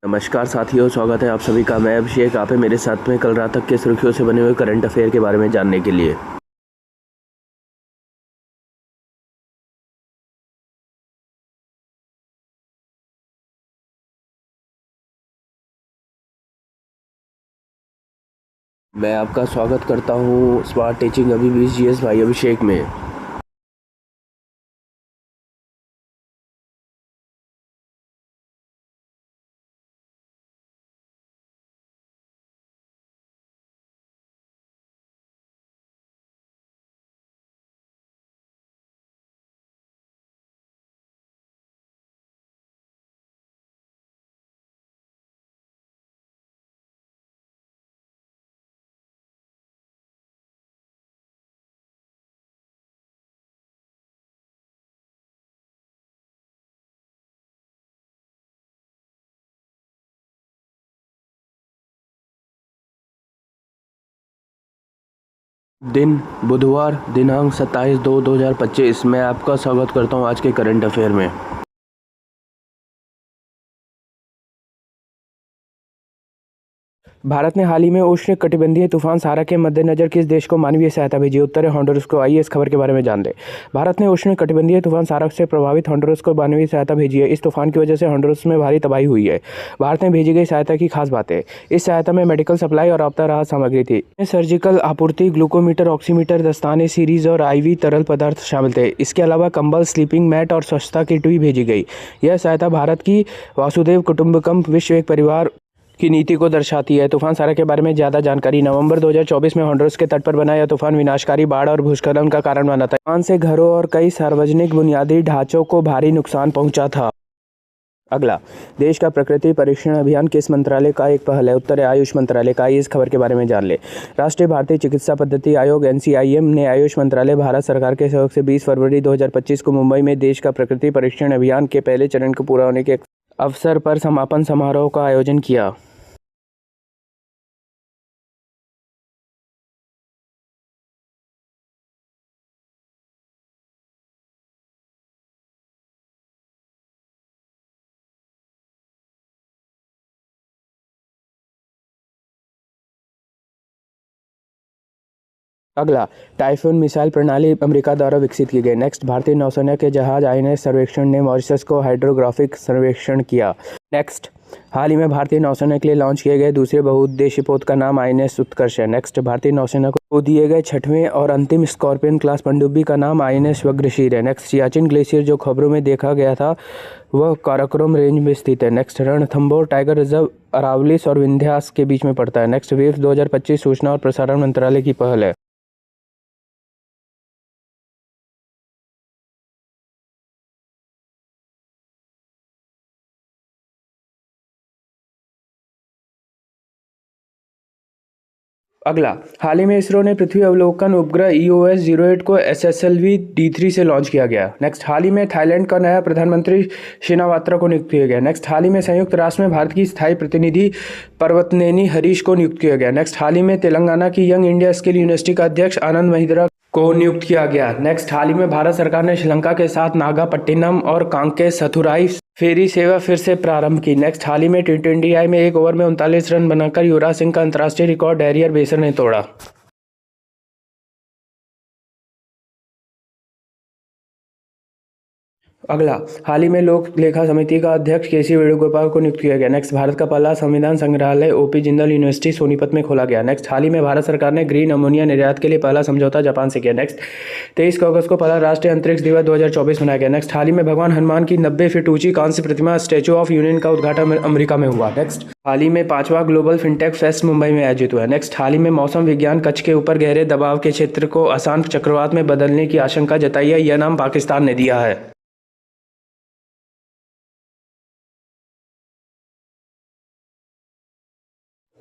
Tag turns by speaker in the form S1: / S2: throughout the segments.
S1: नमस्कार साथियों, स्वागत है आप सभी का। मैं अभिषेक, आप है मेरे साथ में कल रात तक के सुर्खियों से बने हुए करंट अफेयर के बारे में जानने के लिए। मैं आपका स्वागत करता हूँ स्मार्ट टीचिंग अभी BGS भाई अभिषेक में। दिन बुधवार दिनांक 27/2/2025 मैं आपका स्वागत करता हूँ आज के करंट अफेयर में। भारत ने हाल ही में उष्णकटिबंधीय तूफान सारा के मद्देनजर किस देश को मानवीय सहायता भेजी? उत्तर है हॉन्डुरस को। आइए इस खबर के बारे में जान लें। भारत ने उष्णकटिबंधीय तूफान सारा से प्रभावित हॉन्डुरस को मानवीय सहायता भेजी है। इस तूफान की वजह से हॉन्डुरस में भारी तबाही हुई है। भारत में भेजी गई सहायता की खास बातें। इस सहायता में मेडिकल सप्लाई और आपदा राहत सामग्री थी। सर्जिकल आपूर्ति, ग्लूकोमीटर, ऑक्सीमीटर, दस्ताने, सीरीज और IV तरल पदार्थ शामिल थे। इसके अलावा कंबल, स्लीपिंग मैट और स्वच्छता किट भी भेजी गई। यह सहायता भारत की वासुदेव कुटुंबकम विश्व एक परिवार की नीति को दर्शाती है। तूफान सारा के बारे में ज़्यादा जानकारी। नवंबर 2024 में हॉन्डुरस के तट पर बना यह तूफान विनाशकारी बाढ़ और भूस्खलन का कारण बना था। तूफान से घरों और कई सार्वजनिक बुनियादी ढांचों को भारी नुकसान पहुंचा था। अगला, देश का प्रकृति परीक्षण अभियान किस मंत्रालय का एक पहल है? उत्तर है आयुष मंत्रालय का। आइए इस खबर के बारे में जान ले। राष्ट्रीय भारतीय चिकित्सा पद्धति आयोग NCIM ने आयुष मंत्रालय भारत सरकार के सहयोग से 20 फरवरी 2025 को मुंबई में देश का प्रकृति परीक्षण अभियान के पहले चरण को पूरा होने के अवसर पर समापन समारोह का आयोजन किया। अगला, टाइफून मिसाइल प्रणाली अमेरिका द्वारा विकसित की गई। नेक्स्ट, भारतीय नौसेना के जहाज INS सर्वेक्षण ने मॉरिशस को हाइड्रोग्राफिक सर्वेक्षण किया। नेक्स्ट, हाल ही में भारतीय नौसेना के लिए लॉन्च किए गए दूसरे बहुउद्देशीय पोत का नाम INS उत्कर्ष है। नेक्स्ट, भारतीय नौसेना को दिए गए छठवें और अंतिम स्कॉर्पियन क्लास पनडुब्बी का नाम INS वज्रशीर है। नेक्स्ट, सियाचिन ग्लेशियर जो खबरों में देखा गया था वह काराकोरम रेंज में स्थित है। नेक्स्ट, रणथंभौर टाइगर रिजर्व अरावलिस और विंध्यास के बीच में पड़ता है। नेक्स्ट, वेव्स 2025 सूचना और प्रसारण मंत्रालय की पहल है। अगला, हाल ही में इसरो ने पृथ्वी अवलोकन उपग्रह EOS-08 को SSLV D3 से लॉन्च किया गया। नेक्स्ट, हाल ही में थाईलैंड का नया प्रधानमंत्री शिनावात्रा को नियुक्त किया गया। नेक्स्ट, हाल ही में संयुक्त राष्ट्र में भारत की स्थायी प्रतिनिधि पर्वतनेनी हरीश को नियुक्त किया गया। नेक्स्ट, हाल ही में तेलंगाना की यंग इंडिया स्किल यूनिवर्सिटी का अध्यक्ष आनंद महिंद्रा को नियुक्त किया गया। नेक्स्ट, हाल ही में भारत सरकार ने श्रीलंका के साथ नागापट्टिनम और कांके सथुराई फेरी सेवा फिर से प्रारंभ की। नेक्स्ट, हाल ही में T20I में एक ओवर में 39 रन बनाकर युवराज सिंह का अंतर्राष्ट्रीय रिकॉर्ड हैरियर बेसर ने तोड़ा। अगला, हाल ही में लोक लेखा समिति का अध्यक्ष KC वेणुगोपाल को नियुक्त किया गया। नेक्स्ट, भारत का पहला संविधान संग्रहालय OP जिंदल यूनिवर्सिटी सोनीपत में खोला गया। नेक्स्ट, हाल ही में भारत सरकार ने ग्रीन अमोनिया निर्यात के लिए पहला समझौता जापान से किया। नेक्स्ट, 23 अगस्त को पहला राष्ट्रीय अंतरिक्ष दिवस 2024 मनाया गया। नेक्स्ट, हाल ही में भगवान हनुमान की 90 फीट ऊंची कांस्य प्रतिमा स्टैच्यू ऑफ यूनियन का उद्घाटन अमेरिका में हुआ। नेक्स्ट, हाल ही में 5वां ग्लोबल फिनटेक फेस्ट मुंबई में आयोजित हुआ। नेक्स्ट, हाल ही में मौसम विज्ञान कच्छ के ऊपर गहरे दबाव के क्षेत्र को आसान चक्रवात में बदलने की आशंका जताई है। यह नाम पाकिस्तान ने दिया है।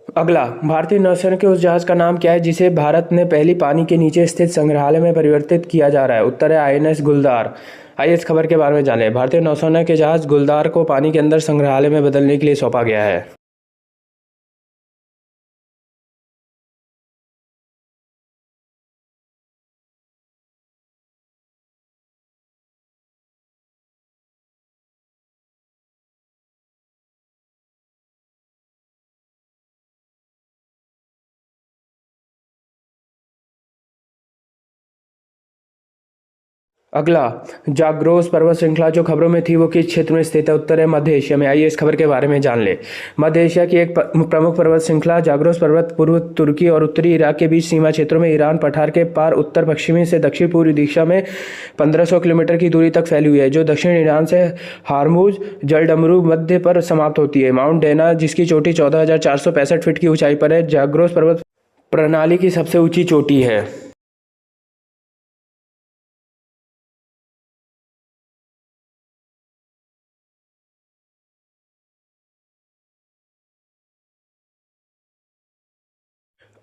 S1: अगला, भारतीय नौसेना के उस जहाज का नाम क्या है जिसे भारत ने पहली पानी के नीचे स्थित संग्रहालय में परिवर्तित किया जा रहा है? उत्तर है INS गुलदार। आइए इस खबर के बारे में जानें। भारतीय नौसेना के जहाज गुलदार को पानी के अंदर संग्रहालय में बदलने के लिए सौंपा गया है। अगला, जाग्रोस पर्वत श्रृंखला जो खबरों में थी वो किस क्षेत्र में स्थित है? उत्तर है मध्य एशिया में। आइए इस खबर के बारे में जान ले। मध्य एशिया की एक प्रमुख पर्वत श्रृंखला जाग्रोस पर्वत पूर्व तुर्की और उत्तरी इराक के बीच सीमा क्षेत्रों में ईरान पठार के पार उत्तर पश्चिमी से दक्षिण पूर्वी दिशा में 1500 किलोमीटर की दूरी तक फैली हुई है, जो दक्षिण ईरान से हार्मुज जलडमरू मध्य पर समाप्त होती है। माउंट डेना, जिसकी चोटी 14,465 फीट की ऊंचाई पर है, जाग्रोस पर्वत प्रणाली की सबसे ऊंची चोटी है।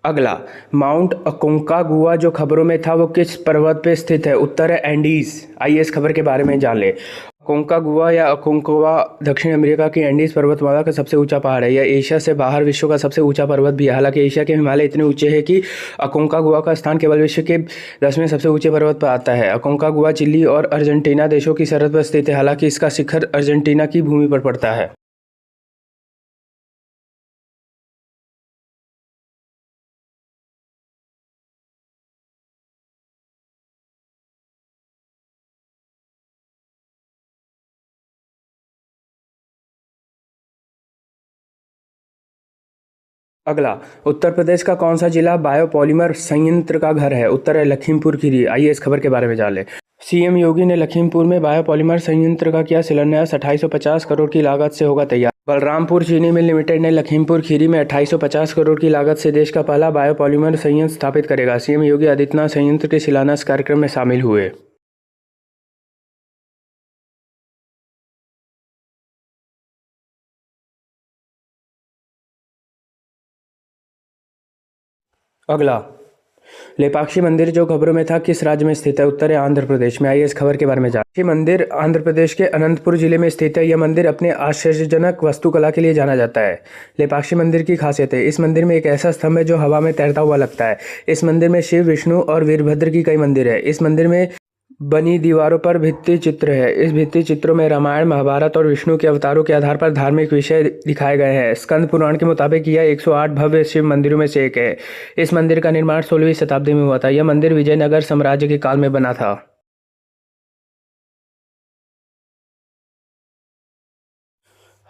S1: अगला, माउंट अकोंकागुआ जो खबरों में था वो किस पर्वत पे स्थित है? उत्तर है एंडीज। आइए इस खबर के बारे में जान ले। अकोंकागुआ या अकोंकागुआ दक्षिण अमेरिका की एंडीज पर्वतमाला का सबसे ऊंचा पहाड़ है। यह एशिया से बाहर विश्व का सबसे ऊंचा पर्वत भी है। हालांकि एशिया के हिमालय इतने ऊंचे हैं कि अकोंकागुआ का स्थान केवल विश्व के 10वें सबसे ऊंचे पर्वत पर आता है। अकोंकागुआ चिली और अर्जेंटीना देशों की सरहद पर स्थित है। हालांकि इसका शिखर अर्जेंटीना की भूमि पर पड़ता है। अगला, उत्तर प्रदेश का कौन सा जिला बायोपॉलिमर संयंत्र का घर है? उत्तर है लखीमपुर खीरी। आइए इस खबर के बारे में जान ले। सीएम योगी ने लखीमपुर में बायोपॉलिमर संयंत्र का किया शिलान्यास। 2850 करोड़ की लागत से होगा तैयार। बलरामपुर चीनी मिल लिमिटेड ने लखीमपुर खीरी में 2850 करोड़ की लागत से देश का पहला बायोपॉलिमर संयंत्र स्थापित करेगा। सीएम योगी आदित्यनाथ संयंत्र के शिलान्यास कार्यक्रम में शामिल हुए। अगला, लेपाक्षी मंदिर जो खबरों में था किस राज्य में स्थित है? उत्तर है आंध्र प्रदेश में। आइए इस खबर के बारे में जानें। ये मंदिर आंध्र प्रदेश के अनंतपुर जिले में स्थित है। यह मंदिर अपने आश्चर्यजनक वास्तुकला के लिए जाना जाता है। लेपाक्षी मंदिर की खासियत है, इस मंदिर में एक ऐसा स्तंभ है जो हवा में तैरता हुआ लगता है। इस मंदिर में शिव, विष्णु और वीरभद्र की कई मंदिर है। इस मंदिर में बनी दीवारों पर भित्ति चित्र है। इस भित्ति चित्रों में रामायण, महाभारत और विष्णु के अवतारों के आधार पर धार्मिक विषय दिखाए गए हैं। स्कंद पुराण के मुताबिक यह 108 भव्य शिव मंदिरों में से एक है। इस मंदिर का निर्माण 16वीं शताब्दी में हुआ था। यह मंदिर विजयनगर साम्राज्य के काल में बना था।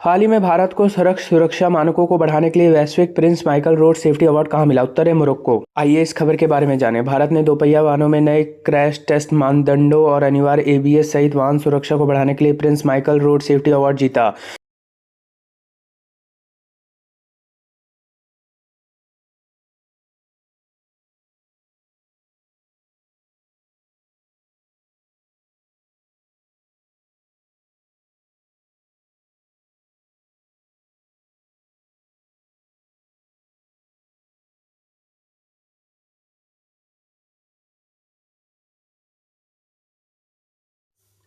S1: हाल ही में भारत को सड़क सुरक्षा मानकों को बढ़ाने के लिए वैश्विक Prince Michael road safety award कहाँ मिला? उत्तर है मोरक्को। आइए इस खबर के बारे में जानें। भारत ने दोपहिया वाहनों में नए क्रैश टेस्ट मानदंडों और अनिवार्य एबीएस सहित वाहन सुरक्षा को बढ़ाने के लिए Prince Michael road safety award जीता।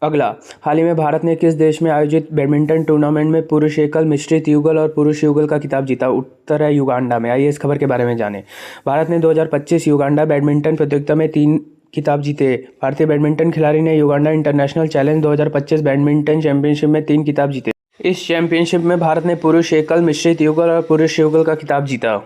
S1: अगला, हाल ही में भारत ने किस देश में आयोजित बैडमिंटन टूर्नामेंट में पुरुष एकल, मिश्रित युगल और पुरुष युगल का खिताब जीता? उत्तर है युगांडा में। आइए इस खबर के बारे में जानें। भारत ने 2025 युगांडा बैडमिंटन प्रतियोगिता में 3 खिताब जीते। भारतीय बैडमिंटन खिलाड़ी ने Uganda international challenge 2025 badminton championship में 3 खिताब जीते। इस चैंपियनशिप में भारत ने पुरुष एकल, मिश्रित युगल और पुरुष युगल का खिताब जीता।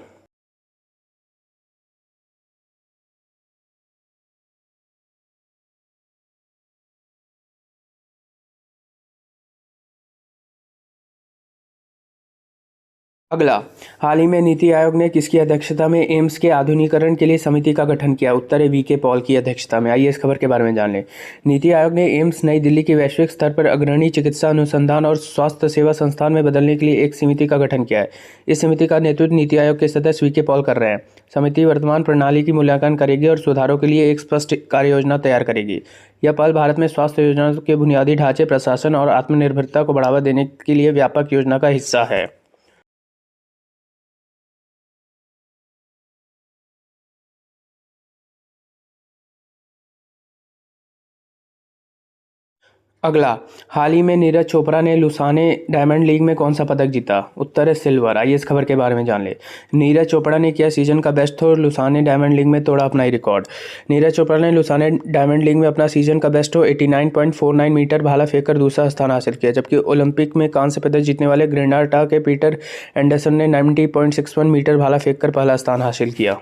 S1: अगला, हाल ही में नीति आयोग ने किसकी अध्यक्षता में एम्स के आधुनिकीकरण के लिए समिति का गठन किया? उत्तर है वीके पॉल की अध्यक्षता में। आइए इस खबर के बारे में जान लें। नीति आयोग ने एम्स नई दिल्ली की वैश्विक स्तर पर अग्रणी चिकित्सा अनुसंधान और स्वास्थ्य सेवा संस्थान में बदलने के लिए एक समिति का गठन किया है। इस समिति का नेतृत्व नीति आयोग के सदस्य वीके पॉल कर रहे हैं। समिति वर्तमान प्रणाली की मूल्यांकन करेगी और सुधारों के लिए एक स्पष्ट कार्य योजना तैयार करेगी। यह पहल भारत में स्वास्थ्य योजनाओं के बुनियादी ढांचे, प्रशासन और आत्मनिर्भरता को बढ़ावा देने के लिए व्यापक योजना का हिस्सा है। अगला, हाल ही में नीरज चोपड़ा ने लुसाने डायमंड लीग में कौन सा पदक जीता? उत्तर है सिल्वर। आइए इस खबर के बारे में जान ले। नीरज चोपड़ा ने किया सीजन का बेस्ट और लुसाने डायमंड लीग में तोड़ा अपना ही रिकॉर्ड। नीरज चोपड़ा ने लुसाने डायमंड लीग में अपना सीजन का बेस्ट 89.49 मीटर भाला फेंककर दूसरा स्थान हासिल किया, जबकि ओलंपिक में कांस्य पदक जीतने वाले ग्रेनाडा के पीटर एंडरसन ने 90.61 मीटर भाला फेंककर पहला स्थान हासिल किया।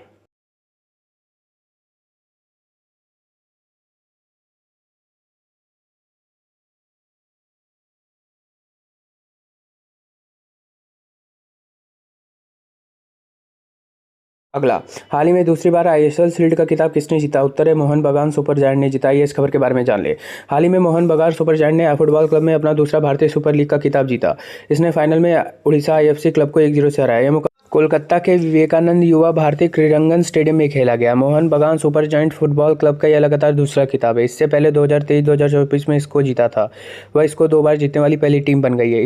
S1: अगला, हाल ही में दूसरी बार आईएसएल शील्ड का खिताब किसने जीता? उत्तर है मोहन बगान सुपर जायंट ने जीता। ये इस खबर के बारे में जान ले। हाल ही में मोहन बगान सुपर जायंट ने फुटबॉल क्लब में अपना दूसरा भारतीय सुपर लीग का खिताब जीता। इसने फाइनल में उड़ीसा आईएफसी क्लब को 1-0 से हराया। यह कोलकाता के विवेकानंद युवा भारतीय क्रीड़ांगन स्टेडियम में खेला गया। मोहन बगान सुपर जायंट फुटबॉल क्लब का यह लगातार दूसरा खिताब है। इससे पहले 2023-2024 में इसको जीता था। वह इसको 2 बार जीतने वाली पहली टीम बन गई है।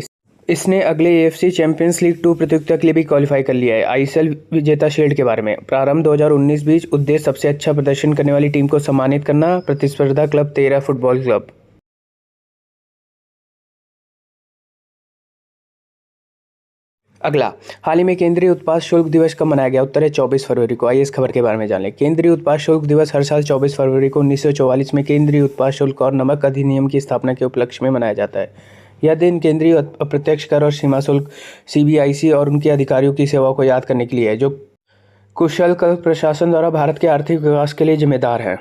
S1: इसने अगले एएफसी चैंपियंस लीग 2 प्रतियोगिता के लिए भी क्वालिफाई कर लिया है। आईएसएल विजेता शील्ड के बारे में प्रारंभ 2019 बीच उद्देश्य सबसे अच्छा प्रदर्शन करने वाली टीम को सम्मानित करना। प्रतिस्पर्धा क्लब 13 फुटबॉल क्लब। अगला, हाल ही में केंद्रीय उत्पाद शुल्क दिवस कब मनाया गया? उत्तर है 24 फरवरी को। आइए इस खबर के बारे में जान लें। केंद्रीय उत्पाद शुल्क दिवस हर साल 24 फरवरी को 1944 में केंद्रीय उत्पाद शुल्क और नमक अधिनियम की स्थापना के उपलक्ष्य में मनाया जाता है। यह दिन केंद्रीय अप्रत्यक्ष कर और सीमा शुल्क सीबीआईसी और उनके अधिकारियों की सेवाओं को याद करने के लिए है, जो कुशल कर प्रशासन द्वारा भारत के आर्थिक विकास के लिए जिम्मेदार हैं।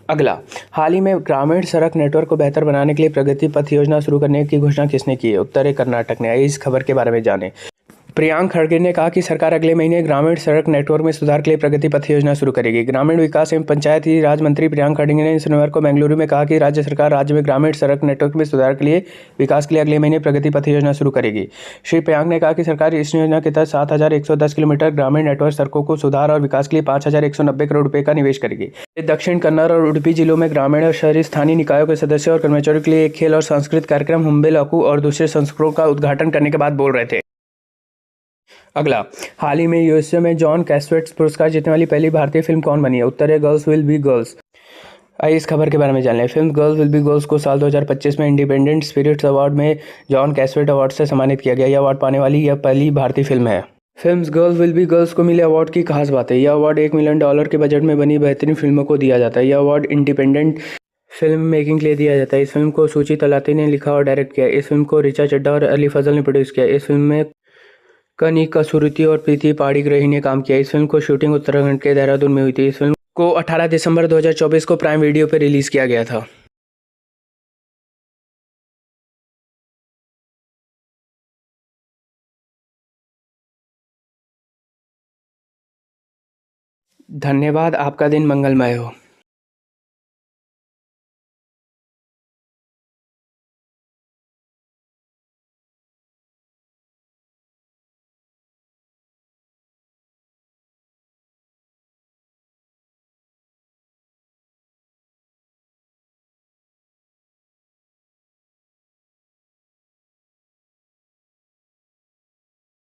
S1: अगला, हाल ही में ग्रामीण सड़क नेटवर्क को बेहतर बनाने के लिए प्रगति पथ योजना शुरू करने की घोषणा किसने की है? उत्तर है कर्नाटक ने। आइए इस खबर के बारे में जानें। प्रियांक खड़गे ने कहा कि सरकार अगले महीने ग्रामीण सड़क नेटवर्क में सुधार के लिए प्रगति पथ योजना शुरू करेगी। ग्रामीण विकास एवं पंचायती राज मंत्री प्रियांक खड़गे ने शनिवार को बेंगलुरु में कहा कि राज्य सरकार राज्य में ग्रामीण सड़क नेटवर्क में सुधार के लिए विकास के लिए अगले महीने प्रगति पथ योजना शुरू करेगी। श्री प्रियांक ने कहा कि सरकार इस योजना के तहत 7,110 किलोमीटर ग्रामीण नेटवर्क सड़कों को सुधार और विकास के लिए 5,190 करोड़ रुपए का निवेश करेगी। ये दक्षिण कन्नड़ और उडुपी जिलों में ग्रामीण और शहरी स्थानीय निकायों के सदस्यों और कर्मचारियों के लिए एक खेल और सांस्कृतिक कार्यक्रम हुम्बे लकू और दूसरे संस्करणों का उद्घाटन करने के बाद बोल रहे थे। अगला, हाल ही में यूएसए में जॉन कैस्वेट पुरस्कार जीतने वाली पहली भारतीय फिल्म कौन बनी है? उत्तर है गर्ल्स विल बी गर्ल्स। आइए इस खबर के बारे में जान लें। Film girls will be girls को साल 2025 में इंडिपेंडेंट स्पिरिट्स अवार्ड में जॉन कैस्वेट अवार्ड से सम्मानित किया गया। यह अवार्ड पाने वाली यह पहली भारतीय फिल्म है। Film girls will be girls को मिले अवार्ड की खास बात है, यह अवार्ड $1 मिलियन के बजट में बनी बेहतरीन फिल्मों को दिया जाता है। यह अवार्ड इंडिपेंडेंट फिल्म मेकिंग के लिए दिया जाता है। इस फिल्म को सुची तलाती ने लिखा और डायरेक्ट किया। इस फिल्म को ऋचा चड्ढा और अली फजल ने प्रोड्यूस किया। इस फिल्म में कनिक कसुरुती और प्रीति पाड़ीग्रही ने काम किया। इस फिल्म को शूटिंग उत्तराखंड के देहरादून में हुई थी। इस फिल्म को 18 दिसंबर 2024 को प्राइम वीडियो पर रिलीज किया गया था। धन्यवाद। आपका दिन मंगलमय हो।